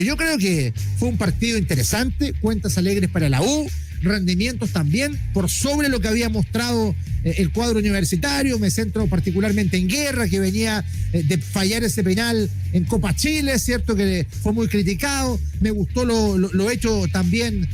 Yo creo que fue un partido interesante, cuentas alegres para la U, rendimientos también por sobre lo que había mostrado el cuadro universitario. Me centro particularmente en Guerra, que venía de fallar ese penal en Copa Chile, cierto que fue muy criticado. Me gustó lo hecho también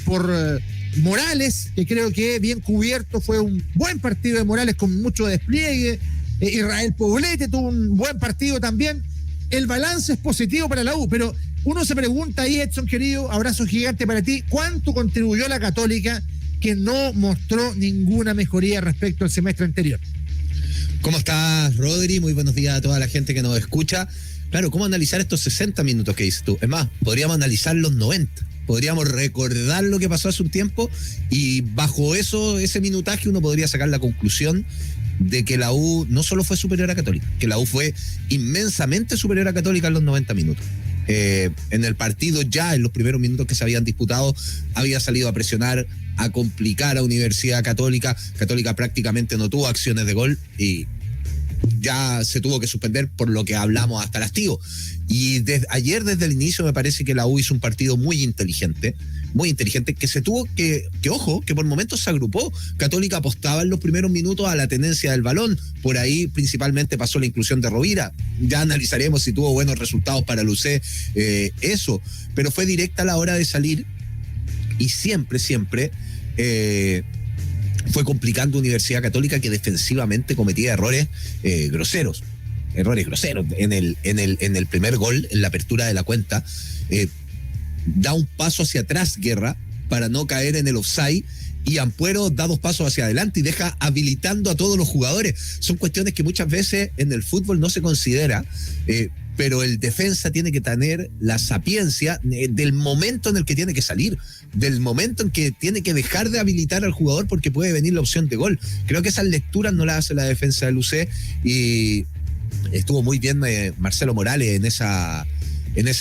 por Morales, que creo que bien cubierto, fue un buen partido de Morales con mucho despliegue. Israel Poblete tuvo un buen partido también. El balance es positivo para la U, pero uno se pregunta ahí, Edson querido, abrazo gigante para ti, ¿cuánto contribuyó la Católica que no mostró ninguna mejoría respecto al semestre anterior? ¿Cómo estás, Rodri? Muy buenos días a toda la gente que nos escucha. Claro, ¿cómo analizar estos 60 minutos que dices tú? Es más, podríamos analizar los 90. Podríamos recordar lo que pasó hace un tiempo y bajo ese minutaje uno podría sacar la conclusión de que la U no solo fue superior a Católica, que la U fue inmensamente superior a Católica en los 90 minutos. En el partido, ya en los primeros minutos que se habían disputado, había salido a presionar, a complicar a Universidad Católica. Católica prácticamente no tuvo acciones de gol y ya se tuvo que suspender por lo que hablamos hasta el hastío. Y ayer desde el inicio me parece que la U hizo un partido muy inteligente, que se tuvo ojo, que por momentos se agrupó. Católica apostaba en los primeros minutos a la tenencia del balón, por ahí principalmente pasó la inclusión de Rovira, ya analizaremos si tuvo buenos resultados para el UC, eso, pero fue directa a la hora de salir y siempre fue complicando Universidad Católica, que defensivamente cometía errores groseros en el primer gol, en la apertura de la cuenta. Da un paso hacia atrás Guerra para no caer en el offside y Ampuero da 2 pasos hacia adelante y deja habilitando a todos los jugadores. Son cuestiones que muchas veces en el fútbol no se considera, pero el defensa tiene que tener la sapiencia del momento en el que tiene que salir, del momento en que tiene que dejar de habilitar al jugador porque puede venir la opción de gol. Creo que esas lecturas no las hace la defensa del UC y estuvo muy bien Marcelo Morales en esa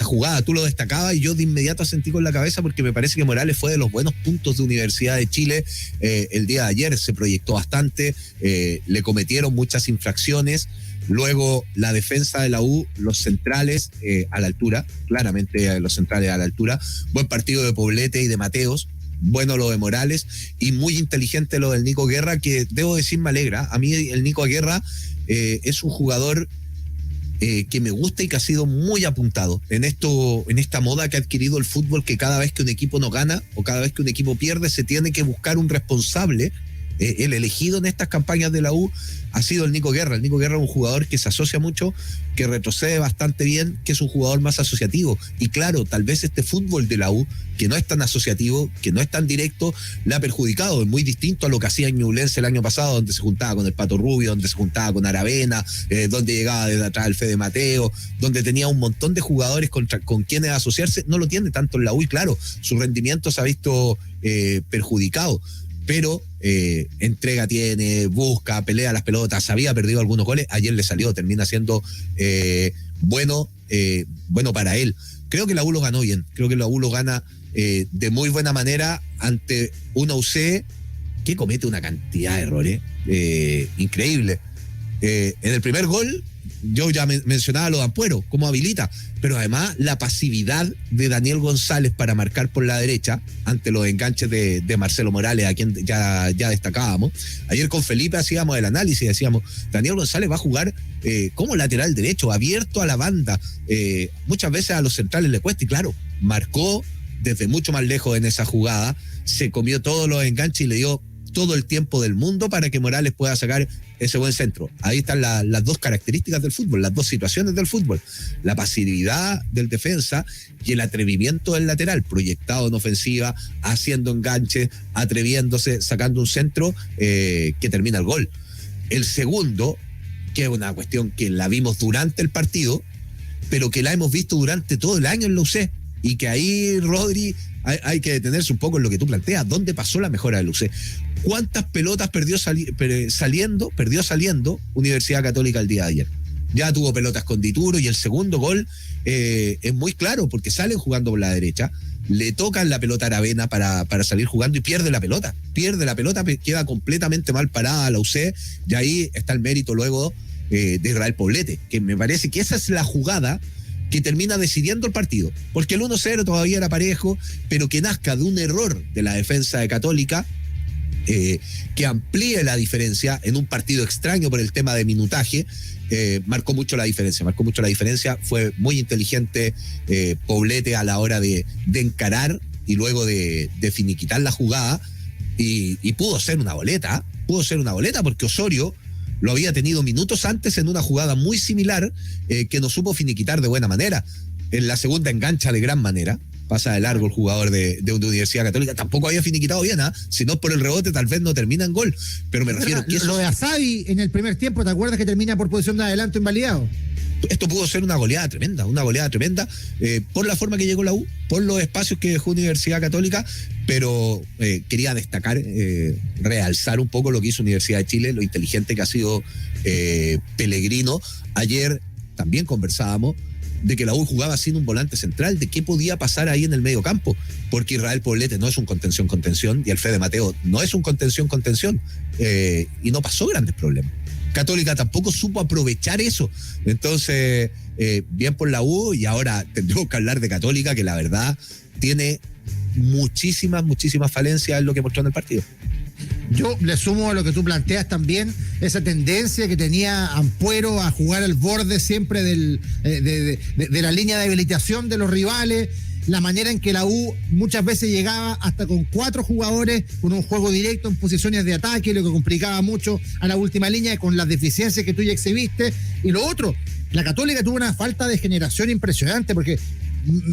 jugada. Tú lo destacabas y yo de inmediato asentí con la cabeza porque me parece que Morales fue de los buenos puntos de Universidad de Chile. El día de ayer se proyectó bastante, le cometieron muchas infracciones. Luego la defensa de la U, los centrales a la altura, claramente los centrales a la altura. Buen partido de Poblete y de Mateos. Bueno lo de Morales y muy inteligente lo del Nico Guerra, que debo decir me alegra. A mí el Nico Guerra es un jugador que me gusta y que ha sido muy apuntado en esta moda que ha adquirido el fútbol, que cada vez que un equipo no gana o cada vez que un equipo pierde se tiene que buscar un responsable. El elegido en estas campañas de la U ha sido el Nico Guerra. El Nico Guerra es un jugador que se asocia mucho, que retrocede bastante bien, que es un jugador más asociativo. Y claro, tal vez este fútbol de la U, que no es tan asociativo, que no es tan directo, le ha perjudicado. Es muy distinto a lo que hacía en Ñublense el año pasado, donde se juntaba con el Pato Rubio, donde se juntaba con Aravena, donde llegaba desde atrás el Fede Mateo, donde tenía un montón de jugadores con quienes asociarse. No lo tiene tanto en la U y claro, su rendimiento se ha visto perjudicado. Pero entrega tiene, busca, pelea las pelotas, había perdido algunos goles, ayer le salió, termina siendo bueno para él. Creo que la U lo ganó bien, creo que la U lo gana de muy buena manera ante una UC que comete una cantidad de errores increíble. En el primer gol, yo ya mencionaba lo de Ampuero, cómo habilita, pero además la pasividad de Daniel González para marcar por la derecha ante los enganches de Marcelo Morales, a quien ya destacábamos. Ayer con Felipe hacíamos el análisis, decíamos, Daniel González va a jugar como lateral derecho, abierto a la banda. Muchas veces a los centrales le cuesta y claro, marcó desde mucho más lejos en esa jugada, se comió todos los enganches y le dio todo el tiempo del mundo para que Morales pueda sacar ese buen centro. Ahí están las dos características del fútbol, las dos situaciones del fútbol: la pasividad del defensa y el atrevimiento del lateral, proyectado en ofensiva, haciendo enganches, atreviéndose, sacando un centro que termina el gol. El segundo, que es una cuestión que la vimos durante el partido, pero que la hemos visto durante todo el año en la UC, y que ahí, Rodri, hay que detenerse un poco en lo que tú planteas. ¿Dónde pasó la mejora del UC? ¿Cuántas pelotas perdió saliendo Universidad Católica el día de ayer? Ya tuvo pelotas con Dituro y el segundo gol es muy claro porque salen jugando por la derecha, le tocan la pelota a Aravena para salir jugando y pierde la pelota, queda completamente mal parada la UC y ahí está el mérito luego de Israel Poblete, que me parece que esa es la jugada que termina decidiendo el partido, porque el 1-0 todavía era parejo, pero que nazca de un error de la defensa de Católica, que amplíe la diferencia en un partido extraño por el tema de minutaje. Marcó mucho la diferencia, fue muy inteligente Poblete a la hora de encarar y luego de finiquitar la jugada, y pudo ser una boleta porque Osorio lo había tenido minutos antes en una jugada muy similar, que no supo finiquitar de buena manera. En la segunda engancha de gran manera, pasa de largo el jugador de Universidad Católica, tampoco había finiquitado bien, si no por el rebote tal vez no termina en gol, pero me refiero que lo de Asadi en el primer tiempo, ¿te acuerdas que termina por posición de adelanto invalidado? Esto pudo ser una goleada tremenda, por la forma que llegó la U, por los espacios que dejó Universidad Católica, pero quería destacar, realzar un poco lo que hizo Universidad de Chile, lo inteligente que ha sido Pellegrino. Ayer también conversábamos de que la U jugaba sin un volante central, de qué podía pasar ahí en el medio campo, porque Israel Poblete no es un contención, y Alfredo Mateo no es un contención, y no pasó grandes problemas. Católica tampoco supo aprovechar eso. Entonces, bien por la U, y ahora tendremos que hablar de Católica, que la verdad tiene muchísimas falencias en lo que mostró en el partido. Yo le sumo a lo que tú planteas también, esa tendencia que tenía Ampuero a jugar al borde siempre de la línea de habilitación de los rivales, la manera en que la U muchas veces llegaba hasta con 4 jugadores, con un juego directo en posiciones de ataque, lo que complicaba mucho a la última línea, con las deficiencias que tú ya exhibiste. Y lo otro, la Católica tuvo una falta de generación impresionante, porque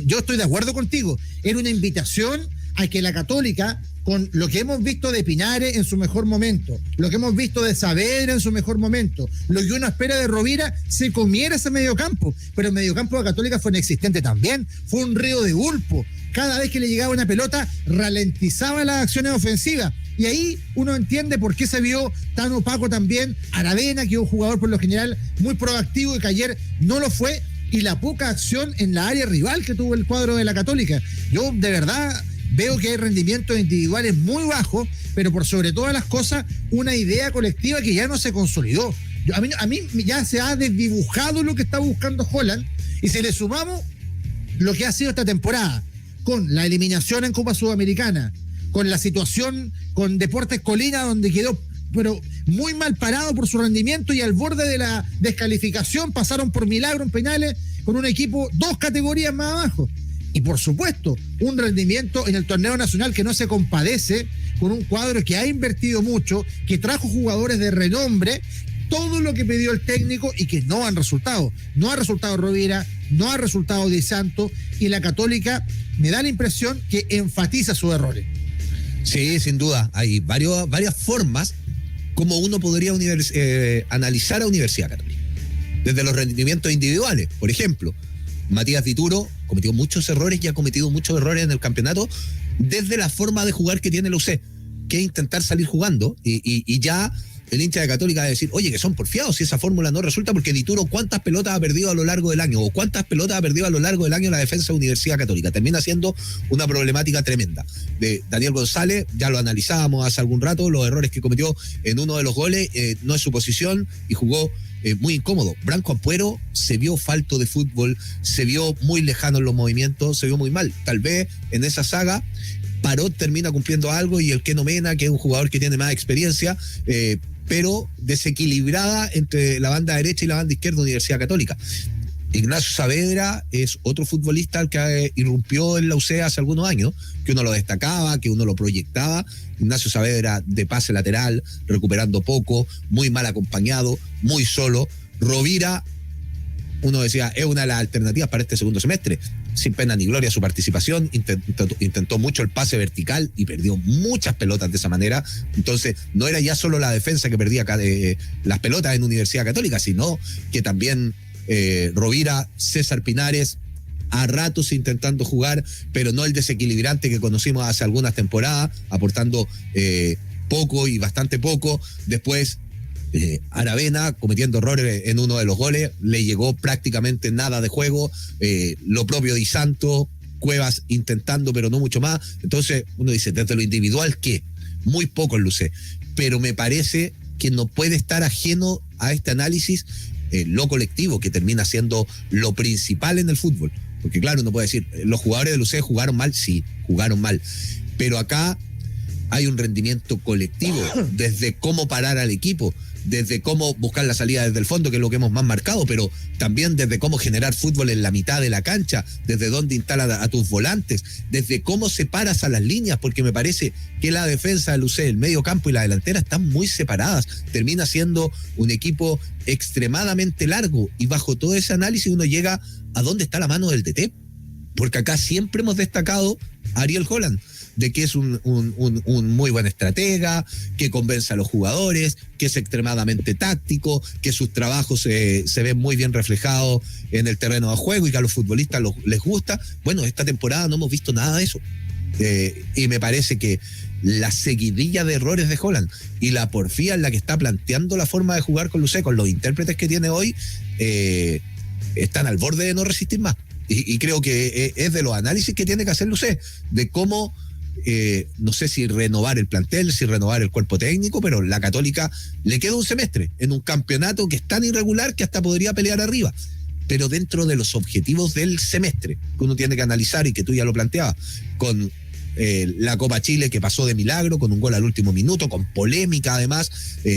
yo estoy de acuerdo contigo, era una invitación a que la Católica, con lo que hemos visto de Pinares en su mejor momento, lo que hemos visto de Saavedra en su mejor momento, lo que uno espera de Rovira, se comiera ese mediocampo. Pero el mediocampo de Católica fue inexistente también, fue un río de bulpo. Cada vez que le llegaba una pelota, ralentizaba las acciones ofensivas. Y ahí uno entiende por qué se vio tan opaco también Aravena, que es un jugador por lo general muy proactivo y que ayer no lo fue, y la poca acción en la área rival que tuvo el cuadro de la Católica. Yo de verdad veo que hay rendimientos individuales muy bajos, pero por sobre todas las cosas, una idea colectiva que ya no se consolidó. A mí ya se ha desdibujado lo que está buscando Holland, y si le sumamos lo que ha sido esta temporada, con la eliminación en Copa Sudamericana, con la situación con Deportes Colina, donde quedó pero muy mal parado por su rendimiento y al borde de la descalificación, pasaron por milagro en penales con un equipo 2 categorías más abajo. Y por supuesto, un rendimiento en el torneo nacional que no se compadece con un cuadro que ha invertido mucho, que trajo jugadores de renombre, todo lo que pidió el técnico y que no han resultado. No ha resultado Rovira, no ha resultado Di Santo, y la Católica me da la impresión que enfatiza sus errores. Sí, sin duda. Hay varias formas como uno podría analizar a Universidad Católica. Desde los rendimientos individuales, por ejemplo, Matías Dituro cometió muchos errores y ha cometido muchos errores en el campeonato, desde la forma de jugar que tiene la UC, que es intentar salir jugando, y ya el hincha de Católica va a decir, oye, que son porfiados si esa fórmula no resulta, porque Dituro, ¿cuántas pelotas ha perdido a lo largo del año? ¿O cuántas pelotas ha perdido a lo largo del año la defensa de Universidad Católica? Termina siendo una problemática tremenda. De Daniel González, ya lo analizábamos hace algún rato, los errores que cometió en uno de los goles, no es su posición, y jugó muy incómodo. Branco Ampuero se vio falto de fútbol, se vio muy lejano en los movimientos, se vio muy mal. Tal vez en esa saga Parot termina cumpliendo algo, y el Keno Mena, que es un jugador que tiene más experiencia, pero desequilibrada entre la banda derecha y la banda izquierda de Universidad Católica. Ignacio Saavedra es otro futbolista al que irrumpió en la UC hace algunos años, que uno lo destacaba, que uno lo proyectaba. Ignacio Saavedra de pase lateral, recuperando poco, muy mal acompañado, muy solo. Rovira, uno decía, es una de las alternativas para este segundo semestre. Sin pena ni gloria su participación, intentó mucho el pase vertical y perdió muchas pelotas de esa manera. Entonces no era ya solo la defensa que perdía las pelotas en Universidad Católica, sino que también Rovira, César Pinares, a ratos intentando jugar, pero no el desequilibrante que conocimos hace algunas temporadas, aportando poco y bastante poco. Después Aravena cometiendo errores en uno de los goles, le llegó prácticamente nada de juego, lo propio Di Santo, Cuevas intentando pero no mucho más. Entonces uno dice, desde lo individual, ¿qué? Muy poco en Luce, pero me parece que no puede estar ajeno a este análisis lo colectivo, que termina siendo lo principal en el fútbol. Porque claro, uno puede decir, los jugadores del UC jugaron mal, sí, jugaron mal. Pero acá hay un rendimiento colectivo, desde cómo parar al equipo, desde cómo buscar la salida desde el fondo, que es lo que hemos más marcado, pero también desde cómo generar fútbol en la mitad de la cancha, desde dónde instalas a tus volantes, desde cómo separas a las líneas, porque me parece que la defensa del UC, el medio campo y la delantera están muy separadas. Termina siendo un equipo extremadamente largo, y bajo todo ese análisis uno llega a dónde está la mano del DT, porque acá siempre hemos destacado a Ariel Holland, de que es un muy buen estratega, que convence a los jugadores, que es extremadamente táctico, que sus trabajos se ven muy bien reflejados en el terreno de juego y que a los futbolistas les gusta. Bueno, esta temporada no hemos visto nada de eso. Y me parece que la seguidilla de errores de Holland y la porfía en la que está planteando la forma de jugar con Lucé, con los intérpretes que tiene hoy, están al borde de no resistir más. Y creo que es de los análisis que tiene que hacer Lucé, de cómo, no sé si renovar el plantel, si renovar el cuerpo técnico, pero la Católica le queda un semestre en un campeonato que es tan irregular que hasta podría pelear arriba. Pero dentro de los objetivos del semestre, que uno tiene que analizar y que tú ya lo planteabas, con la Copa Chile que pasó de milagro, con un gol al último minuto, con polémica además,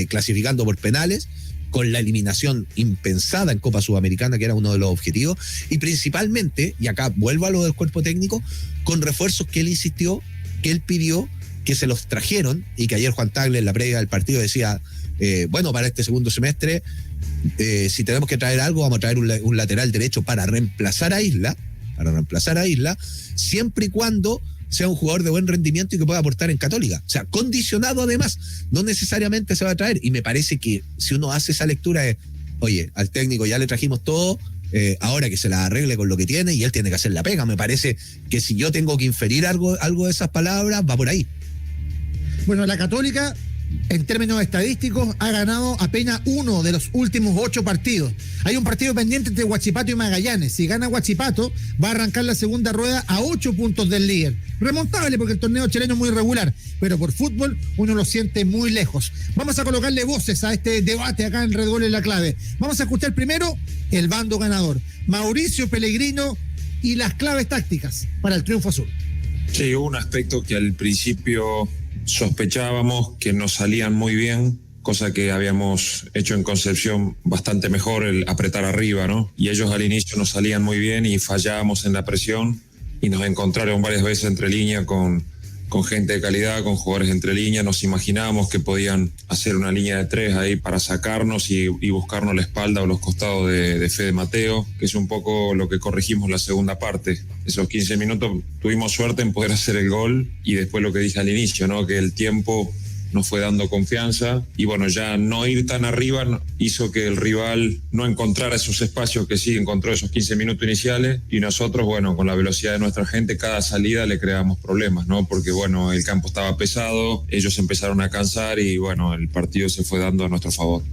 clasificando por penales, con la eliminación impensada en Copa Sudamericana, que era uno de los objetivos, y principalmente, y acá vuelvo a lo del cuerpo técnico, con refuerzos que él insistió, que él pidió, que se los trajeron, y que ayer Juan Tagle en la previa del partido decía, bueno, para este segundo semestre, si tenemos que traer algo, vamos a traer un lateral derecho para reemplazar a Isla, siempre y cuando sea un jugador de buen rendimiento y que pueda aportar en Católica. O sea, condicionado además, no necesariamente se va a traer. Y me parece que si uno hace esa lectura es, oye, al técnico ya le trajimos todo, ahora que se la arregle con lo que tiene y él tiene que hacer la pega. Me parece que si yo tengo que inferir algo de esas palabras, va por ahí. Bueno, la Católica, en términos estadísticos, ha ganado apenas uno de los últimos 8 partidos. Hay un partido pendiente entre Huachipato y Magallanes. Si gana Huachipato, va a arrancar la segunda rueda a 8 puntos del líder. Remontable porque el torneo chileno es muy regular, pero por fútbol uno lo siente muy lejos. Vamos a colocarle voces a este debate acá en Red Gol en la Clave. Vamos a escuchar primero el bando ganador, Mauricio Pellegrino, y las claves tácticas para el triunfo azul. Sí, hubo un aspecto que al principio sospechábamos que nos salían muy bien, cosa que habíamos hecho en Concepción bastante mejor, el apretar arriba, ¿no? Y ellos al inicio nos salían muy bien y fallábamos en la presión y nos encontraron varias veces entre línea con gente de calidad, con jugadores entre línea. Nos imaginábamos que podían hacer una línea de 3 ahí para sacarnos y buscarnos la espalda o los costados de Fede Mateo, que es un poco lo que corregimos la segunda parte. Esos 15 minutos tuvimos suerte en poder hacer el gol y después lo que dije al inicio, ¿no? Que el tiempo nos fue dando confianza y bueno, ya no ir tan arriba hizo que el rival no encontrara esos espacios que sí encontró esos 15 minutos iniciales, y nosotros, bueno, con la velocidad de nuestra gente, cada salida le creamos problemas, ¿no? Porque bueno, el campo estaba pesado, ellos empezaron a cansar y bueno, el partido se fue dando a nuestro favor.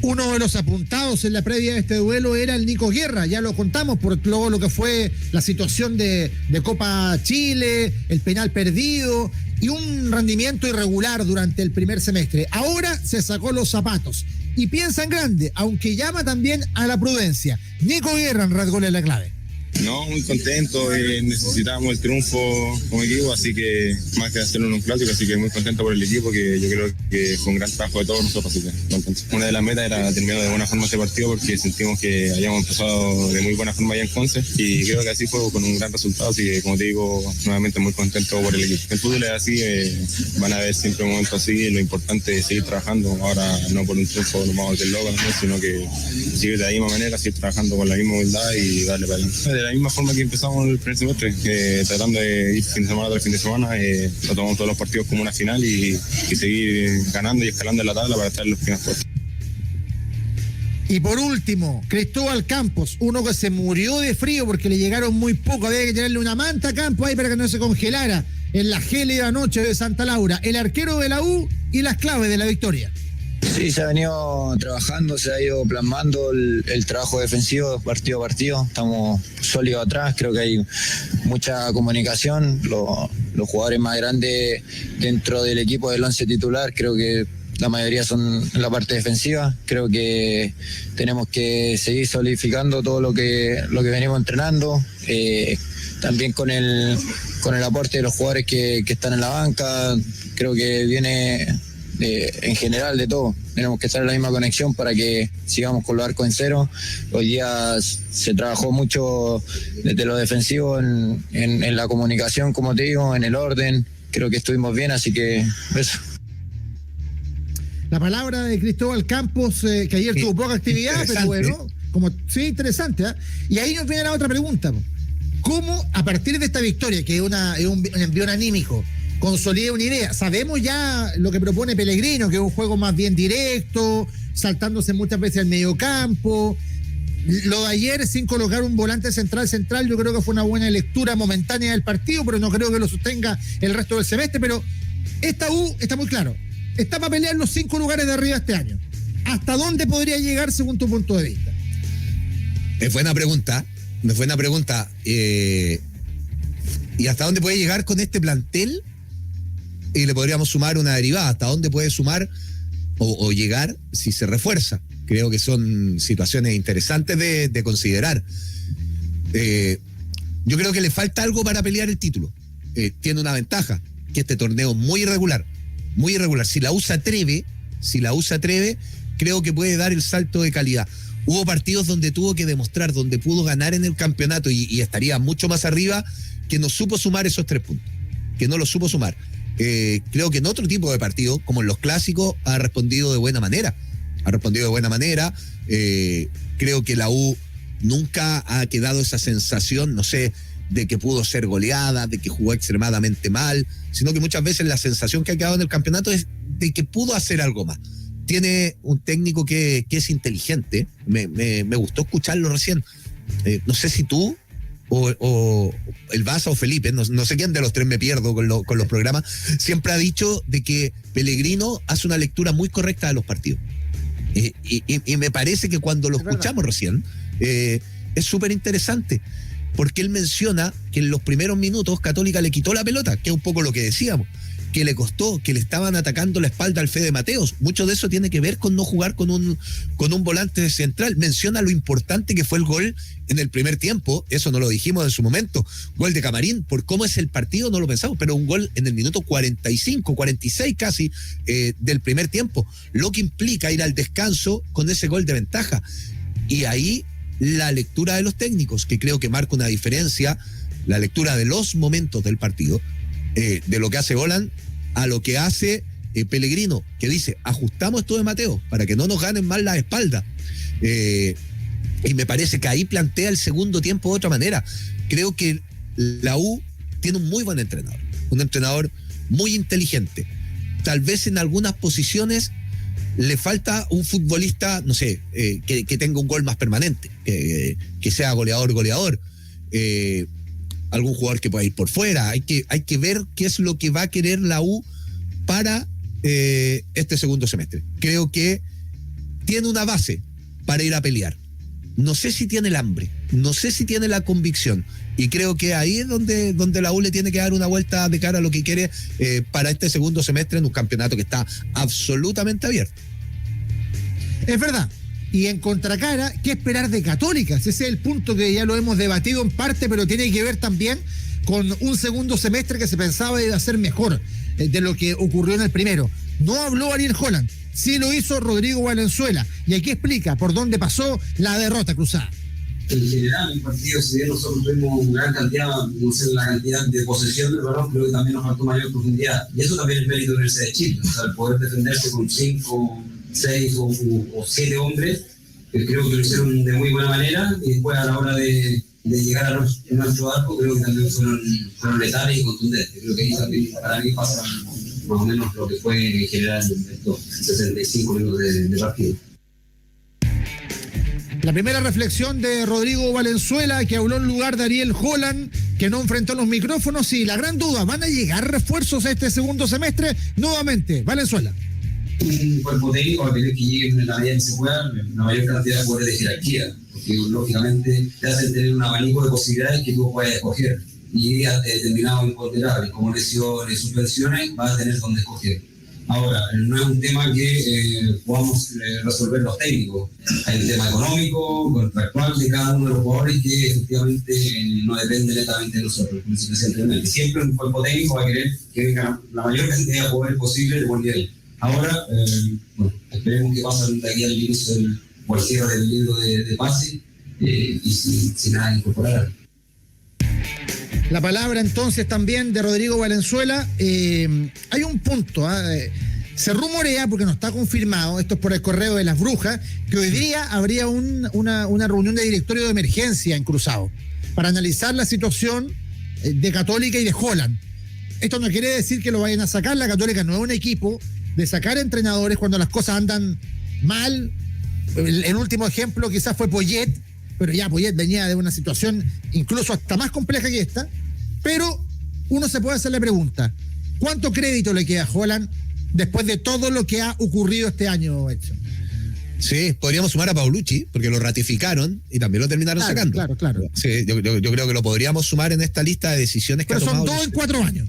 Uno de los apuntados en la previa de este duelo era el Nico Guerra, ya lo contamos por luego lo que fue la situación de Copa Chile, el penal perdido y un rendimiento irregular durante el primer semestre. Ahora se sacó los zapatos y piensa en grande, aunque llama también a la prudencia. Nico Guerra en Red Gol en la Clave. No, muy contento, necesitábamos el triunfo como equipo, así que más que hacerlo en un clásico, así que muy contento por el equipo, que yo creo que fue un gran trabajo de todos nosotros, así que contento. Una de las metas era terminar de buena forma este partido porque sentimos que habíamos empezado de muy buena forma allá en Conce y creo que así fue con un gran resultado, así que como te digo, nuevamente muy contento por el equipo. El fútbol es así, van a haber siempre momentos así, lo importante es seguir trabajando, ahora no por un triunfo nos vamos a volver locos, ¿no? Sino que seguir de la misma manera, seguir trabajando con la misma humildad y darle para adelante. De la misma forma que empezamos el primer semestre, tratando de ir fin de semana tras fin de semana, lo tomamos todos los partidos como una final y seguir ganando y escalando en la tabla para estar en los primeros puestos. Y por último, Cristóbal Campos, uno que se murió de frío porque le llegaron muy poco, había que tenerle una manta a Campos ahí para que no se congelara en la gélida noche de Santa Laura, el arquero de la U y las claves de la victoria. Sí, se ha venido trabajando, se ha ido plasmando el trabajo defensivo partido a partido. Estamos sólidos atrás, creo que hay mucha comunicación. Los jugadores más grandes dentro del equipo del once titular creo que la mayoría son en la parte defensiva. Creo que tenemos que seguir solidificando todo lo que venimos entrenando, también con el aporte de los jugadores que están en la banca. Creo que viene en general de todo. Tenemos que estar en la misma conexión para que sigamos con los arcos en cero. Hoy día se trabajó mucho desde lo defensivo en la comunicación, como te digo, en el orden. Creo que estuvimos bien, así que eso. La palabra de Cristóbal Campos, que ayer tuvo poca actividad, pero bueno, sí, interesante. Y ahí nos viene la otra pregunta. ¿Cómo, a partir de esta victoria, que es un envión anímico, consolida una idea? Sabemos ya lo que propone Pellegrino, que es un juego más bien directo, saltándose muchas veces al mediocampo. Lo de ayer, sin colocar un volante central, yo creo que fue una buena lectura momentánea del partido, pero no creo que lo sostenga el resto del semestre. Pero esta U está muy claro. Está para pelear los 5 lugares de arriba este año. ¿Hasta dónde podría llegar según tu punto de vista? Es buena pregunta. ¿Y hasta dónde puede llegar con este plantel? Y le podríamos sumar una derivada. ¿Hasta dónde puede sumar o llegar si se refuerza? Creo que son situaciones interesantes de considerar. Yo creo que le falta algo para pelear el título. Tiene una ventaja, que este torneo es muy irregular. Muy irregular. Si la U se atreve, creo que puede dar el salto de calidad. Hubo partidos donde tuvo que demostrar, donde pudo ganar en el campeonato y estaría mucho más arriba, que no supo sumar esos 3 puntos. Que no lo supo sumar. Creo que en otro tipo de partidos, como en los clásicos, ha respondido de buena manera. Creo que la U nunca ha quedado esa sensación, no sé, de que pudo ser goleada, de que jugó extremadamente mal, sino que muchas veces la sensación que ha quedado en el campeonato es de que pudo hacer algo más. Tiene un técnico que es inteligente. Me gustó escucharlo recién. No sé si tú o el Baza o Felipe, no sé quién de los 3 me pierdo con los programas, siempre ha dicho de que Pellegrino hace una lectura muy correcta de los partidos. Y me parece que cuando lo escuchamos recién, es súper interesante, porque él menciona que en los primeros minutos Católica le quitó la pelota, que es un poco lo que decíamos, que le costó, que le estaban atacando la espalda al Fede Mateos. Mucho de eso tiene que ver con no jugar con un volante central. Menciona lo importante que fue el gol en el primer tiempo, eso no lo dijimos en su momento, gol de Camarín, por cómo es el partido no lo pensamos, pero un gol en el minuto 45, 46 casi del primer tiempo, lo que implica ir al descanso con ese gol de ventaja. Y ahí la lectura de los técnicos, que creo que marca una diferencia, la lectura de los momentos del partido, de lo que hace Bolan a lo que hace Pellegrino, que dice, ajustamos esto de Mateo para que no nos ganen mal la espalda. Y me parece que ahí plantea el segundo tiempo de otra manera. Creo que la U tiene un muy buen entrenador, un entrenador muy inteligente. Tal vez en algunas posiciones le falta un futbolista, no sé, que tenga un gol más permanente, que sea goleador. Algún jugador que pueda ir por fuera. Hay que ver qué es lo que va a querer la U para este segundo semestre. Creo que tiene una base para ir a pelear. No sé si tiene el hambre, no sé si tiene la convicción, y creo que ahí es donde la U le tiene que dar una vuelta de cara a lo que quiere para este segundo semestre en un campeonato que está absolutamente abierto. Es verdad. Y en contracara, ¿qué esperar de Católica? Ese es el punto que ya lo hemos debatido en parte, pero tiene que ver también con un segundo semestre que se pensaba iba a ser mejor de lo que ocurrió en el primero. No habló Ariel Holland, sí lo hizo Rodrigo Valenzuela. Y aquí explica por dónde pasó la derrota cruzada. En general, en el partido, si bien nosotros tuvimos una gran cantidad, no sé la cantidad de posesión del balón, creo que también nos faltó mayor profundidad. Y eso también es mérito de la Universidad de Chile. O sea, el poder defenderse con 5, 6 o 7 hombres, que creo que lo hicieron de muy buena manera, y después a la hora de llegar a nuestro arco, creo que también fueron letales y contundentes. Creo que ahí también para mí pasa más o menos lo que fue en general estos 65 minutos de partido. La primera reflexión de Rodrigo Valenzuela, que habló en lugar de Ariel Holland, que no enfrentó los micrófonos, y la gran duda, ¿van a llegar refuerzos a este segundo semestre? Nuevamente, Valenzuela. Un cuerpo técnico va a tener que llegue en la medida que se pueda una mayor cantidad de jugadores de jerarquía, porque lógicamente te hacen tener un abanico de posibilidades que tú puedes escoger, y determinados imponderables como lesiones, suspensiones, vas a tener donde escoger. Ahora, no es un tema que podamos resolver los técnicos. Hay un tema económico, contractual de cada uno de los jugadores que efectivamente no depende netamente de nosotros. Siempre un cuerpo técnico va a querer que venga la mayor cantidad de jugadores posible de buen nivel. Ahora, esperemos que pasen de aquí al inicio o al cierre del libro de pase y sin nada que incorporar. La palabra entonces también de Rodrigo Valenzuela. Hay un punto, se rumorea, porque no está confirmado, esto es por el correo de las brujas, que hoy día habría una reunión de directorio de emergencia en Cruzado para analizar la situación de Católica y de Holland. Esto no quiere decir que lo vayan a sacar. La Católica no es un equipo de sacar entrenadores cuando las cosas andan mal. El último ejemplo quizás fue Poyet, pero ya Poyet venía de una situación incluso hasta más compleja que esta. Pero uno se puede hacer la pregunta: ¿cuánto crédito le queda a Holland después de todo lo que ha ocurrido este año, Edson? Sí, podríamos sumar a Paulucci, porque lo ratificaron y también lo terminaron sacando. Claro. Sí, yo creo que lo podríamos sumar en esta lista de decisiones que pero ha tomado. Pero son 2 en 4 años.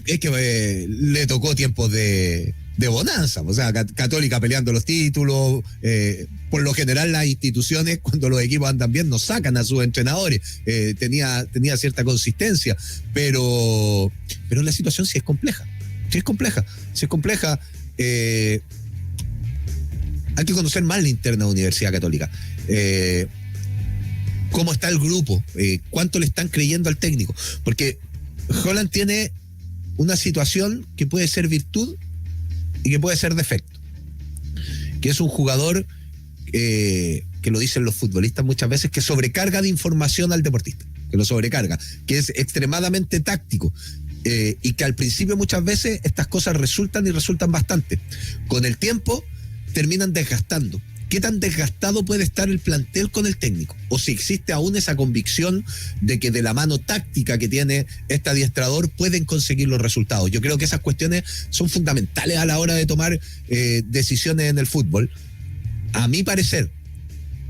Es que le tocó tiempos de bonanza, o sea, Católica peleando los títulos. Por lo general las instituciones, cuando los equipos andan bien, no sacan a sus entrenadores. Tenía cierta consistencia, pero la situación sí es compleja. Hay que conocer más la interna de la Universidad Católica. ¿Cómo está el grupo? ¿Cuánto le están creyendo al técnico? Porque Holland tiene una situación que puede ser virtud y que puede ser defecto. Que es un jugador, que lo dicen los futbolistas muchas veces, que sobrecarga de información al deportista, que lo sobrecarga, que es extremadamente táctico, y que al principio muchas veces estas cosas resultan bastante. Con el tiempo terminan desgastando. ¿Qué tan desgastado puede estar el plantel con el técnico? O si existe aún esa convicción de que de la mano táctica que tiene este adiestrador pueden conseguir los resultados. Yo creo que esas cuestiones son fundamentales a la hora de tomar decisiones en el fútbol. A mi parecer,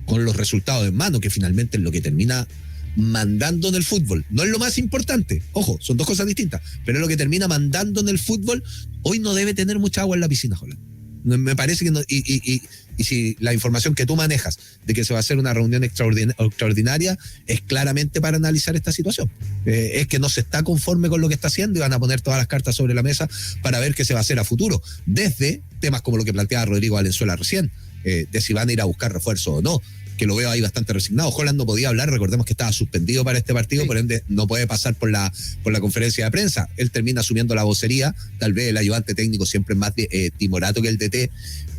con los resultados en mano, que finalmente es lo que termina mandando en el fútbol. No es lo más importante, ojo, son dos cosas distintas, pero es lo que termina mandando en el fútbol. Hoy no debe tener mucha agua en la piscina, Holland. Me parece que no, y si la información que tú manejas de que se va a hacer una reunión extraordinaria es claramente para analizar esta situación. Es que no se está conforme con lo que está haciendo y van a poner todas las cartas sobre la mesa para ver qué se va a hacer a futuro, desde temas como lo que planteaba Rodrigo Valenzuela recién, de si van a ir a buscar refuerzo o no, que lo veo ahí bastante resignado. Holland no podía hablar, recordemos que estaba suspendido para este partido, sí. Por ende no puede pasar por la conferencia de prensa. Él termina asumiendo la vocería, tal vez el ayudante técnico siempre es más timorato que el DT,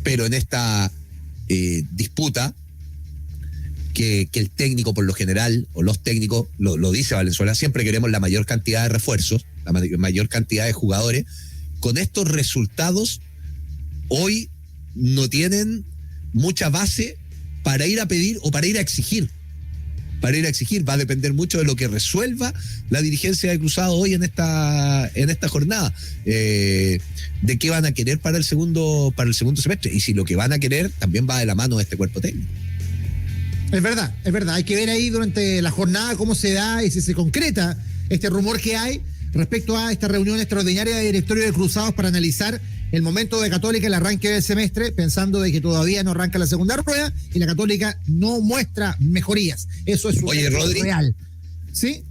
pero en esta disputa que el técnico por lo general, o los técnicos, lo dice Valenzuela, siempre queremos la mayor cantidad de refuerzos, la mayor cantidad de jugadores. Con estos resultados, hoy no tienen mucha base para ir a pedir o para ir a exigir. Va a depender mucho de lo que resuelva la dirigencia de Cruzado hoy en esta jornada. De qué van a querer para el segundo semestre. Y si lo que van a querer también va de la mano de este cuerpo técnico. Es verdad. Hay que ver ahí durante la jornada cómo se da y si se concreta este rumor que hay respecto a esta reunión extraordinaria de directorio de Cruzados para analizar el momento de Católica, el arranque del semestre, pensando de que todavía no arranca la segunda rueda y la Católica no muestra mejorías. Eso es un hecho real. ¿Sí?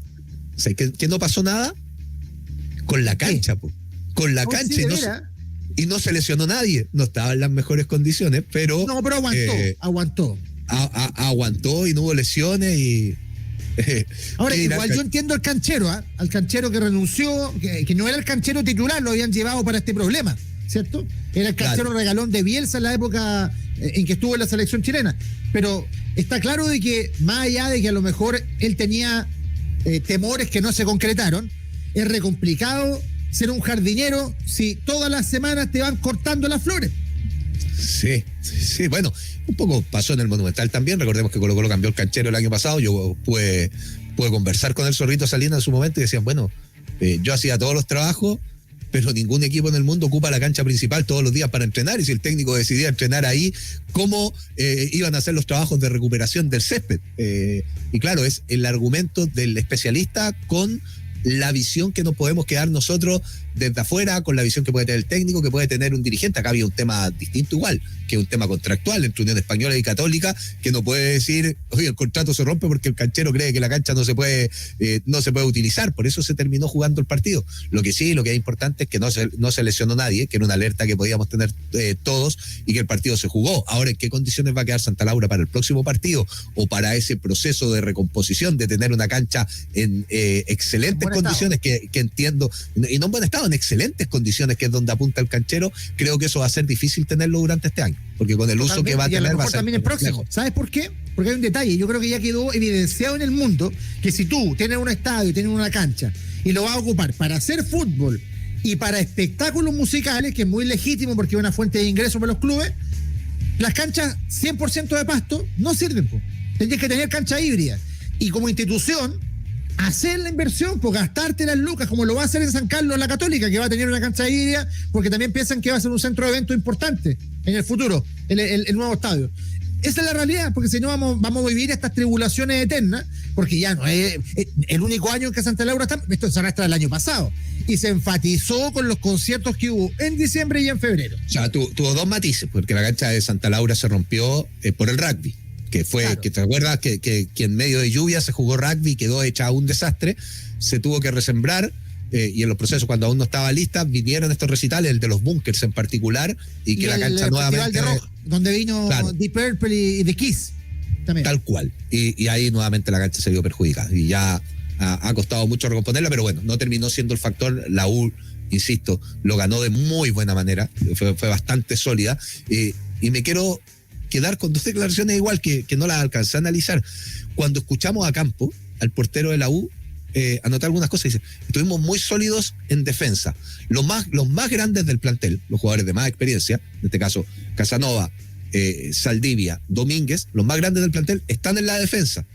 O sea, que no pasó nada con la cancha, po. Con la cancha. Sí, y no se lesionó nadie. No estaba en las mejores condiciones, pero... No, pero aguantó. Aguantó y no hubo lesiones y... Ahora, igual yo entiendo al canchero que renunció, que no era el canchero titular, lo habían llevado para este problema, ¿cierto? Era el canchero regalón de Bielsa en la época en que estuvo en la selección chilena. Pero está claro de que, más allá de que a lo mejor él tenía temores que no se concretaron, es re complicado ser un jardinero si todas las semanas te van cortando las flores. Sí, bueno, un poco pasó en el Monumental también. Recordemos que Colo-Colo cambió el canchero el año pasado. Yo pude conversar con el Zorrito Salinas en su momento y decían, bueno, yo hacía todos los trabajos, pero ningún equipo en el mundo ocupa la cancha principal todos los días para entrenar, y si el técnico decidía entrenar ahí, ¿cómo iban a hacer los trabajos de recuperación del césped? Y claro, es el argumento del especialista con la visión que nos podemos quedar nosotros desde afuera, con la visión que puede tener el técnico, que puede tener un dirigente. Acá había un tema distinto igual, que es un tema contractual entre Unión Española y Católica, que no puede decir, oye, el contrato se rompe porque el canchero cree que la cancha no se puede utilizar, por eso se terminó jugando el partido. Lo que es importante es que no se lesionó nadie, que era una alerta que podíamos tener todos, y que el partido se jugó. Ahora, ¿en qué condiciones va a quedar Santa Laura para el próximo partido o para ese proceso de recomposición, de tener una cancha en excelentes condiciones, que entiendo, y no en buen estado, en excelentes condiciones, que es donde apunta el canchero? Creo que eso va a ser difícil tenerlo durante este año, porque con el uso que va a tener va a ser también el próximo. ¿Sabes por qué? Porque hay un detalle, yo creo que ya quedó evidenciado en el mundo que si tú tienes un estadio y tienes una cancha y lo vas a ocupar para hacer fútbol y para espectáculos musicales, que es muy legítimo porque es una fuente de ingresos para los clubes, las canchas 100% de pasto no sirven, po. Tendrías que tener cancha híbrida, y como institución hacer la inversión, pues gastarte las lucas, como lo va a hacer en San Carlos la Católica, que va a tener una cancha híbrida, porque también piensan que va a ser un centro de eventos importante en el futuro, el nuevo estadio. Esa es la realidad, porque si no vamos a vivir estas tribulaciones eternas, porque ya no es el único año en que Santa Laura está, esto se arrastra del año pasado, y se enfatizó con los conciertos que hubo en diciembre y en febrero. O sea, tuvo dos matices, porque la cancha de Santa Laura se rompió por el rugby, que fue, claro, que te acuerdas que en medio de lluvia se jugó rugby y quedó hecha un desastre, se tuvo que resembrar, y en los procesos, cuando aún no estaba lista, vinieron estos recitales, el de los bunkers en particular, y que la cancha nuevamente... De rock, donde vino, claro, Deep Purple y The Kiss también. Tal cual, y ahí nuevamente la cancha se vio perjudicada, y ya ha costado mucho recomponerla, pero bueno, no terminó siendo el factor. La U, insisto, lo ganó de muy buena manera, fue bastante sólida, y me quiero quedar con dos declaraciones igual que no las alcancé a analizar. Cuando escuchamos a Campo, al portero de la U, anotar algunas cosas, dice: estuvimos muy sólidos en defensa. Los más grandes del plantel, los jugadores de más experiencia, en este caso Casanova, Saldivia, Domínguez, los más grandes del plantel están en la defensa.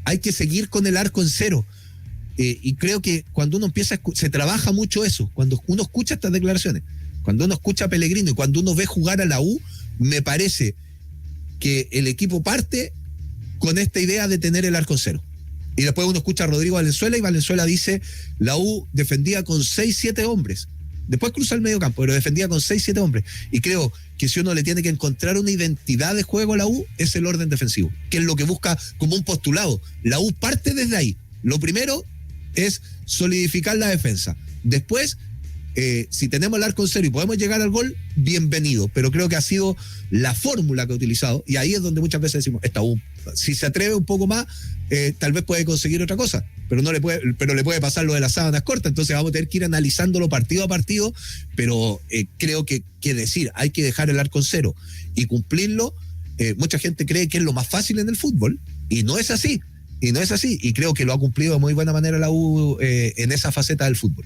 Hay que seguir con el arco en cero. Y creo que cuando uno empieza se trabaja mucho eso, cuando uno escucha estas declaraciones, cuando uno escucha a Pellegrino y cuando uno ve jugar a la U, me parece que el equipo parte con esta idea de tener el arco en cero. Y después uno escucha a Rodrigo Valenzuela, y Valenzuela dice: la U defendía con 6-7 hombres. Después cruza el medio campo, pero defendía con 6-7 hombres. Y creo que si uno le tiene que encontrar una identidad de juego a la U, es el orden defensivo, que es lo que busca como un postulado. La U parte desde ahí. Lo primero es solidificar la defensa. Después, si tenemos el arco en cero y podemos llegar al gol, bienvenido. Pero creo que ha sido la fórmula que ha utilizado, y ahí es donde muchas veces decimos: esta U, si se atreve un poco más, tal vez puede conseguir otra cosa, pero le puede pasar lo de las sábanas cortas. Entonces vamos a tener que ir analizándolo partido a partido, pero creo que decir hay que dejar el arco en cero y cumplirlo, mucha gente cree que es lo más fácil en el fútbol, y no es así, y creo que lo ha cumplido de muy buena manera la U en esa faceta del fútbol.